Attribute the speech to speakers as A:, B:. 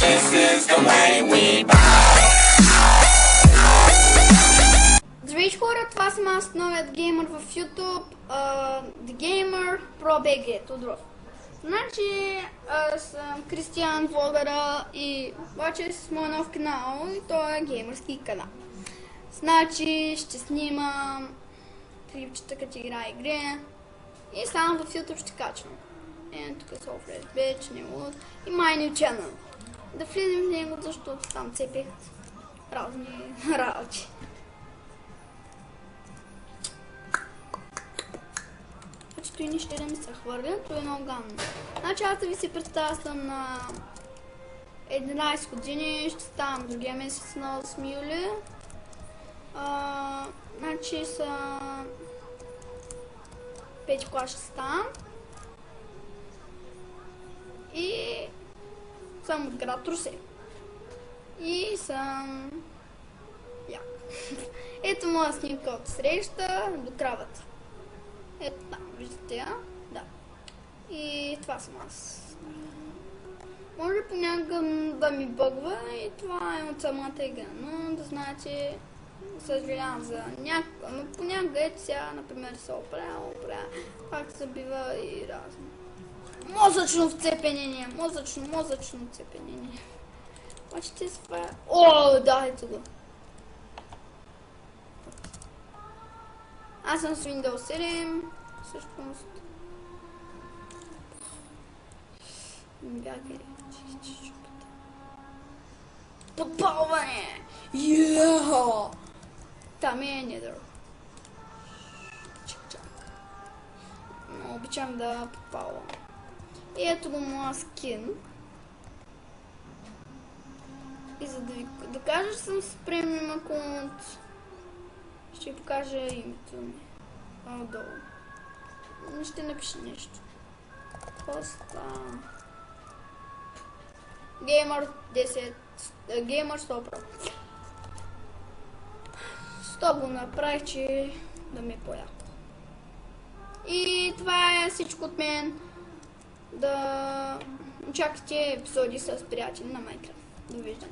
A: This is the way we buy.
B: Здравейте хора, това съм аз, новият геймър в YouTube, The Gamer Pro BG Тодоров. Значи, аз съм Кристиан Влогъра и обаче с моя нов канал и той е геймърски канал. Значи, ще снимам клипчета, като играя игри и само в YouTube ще качвам. Тук е Software Bitch, Newwood и My New Channel. Да влизам в него, защото там цепих разни работи. Той не ще да ми се хвърля, той е много гадно. Значи аз да ви се представя, съм на 11 години, ще ставам другия месец на 8 юли. Значи съм 5 клас ще ставам. И съм от град Русе. И съм як. Ето моя снимка от среща до кравата. Ето там, виждате я? Да. И това съм аз. Може понякога да ми бъгва и това е от самата игра, но да знаете, съжалявам за някаква, но понякога ето сега, например, се оправя, пак се бива и разно. Мозъчно вцепенение, мозъчно вцепенение. Обаче те се това... О, да, ето го. Аз съм с Windows 7, всъщност. Бягай, чупата. Подпалване! Йеха! Там е Nether. Чак. Но обичам да подпалвам. И ето го моя скин. И за да ви докажа, че съм с премиум аккаунт, ще ви покажа името ми. Долу. Ще напиша нещо. Коста. Gamer 10. Gamer 100%. 100 го направих, че да ми е по-яко. И това е всичко от мен. Да чакате епизоди с приятели на Minecraft. Довиждане.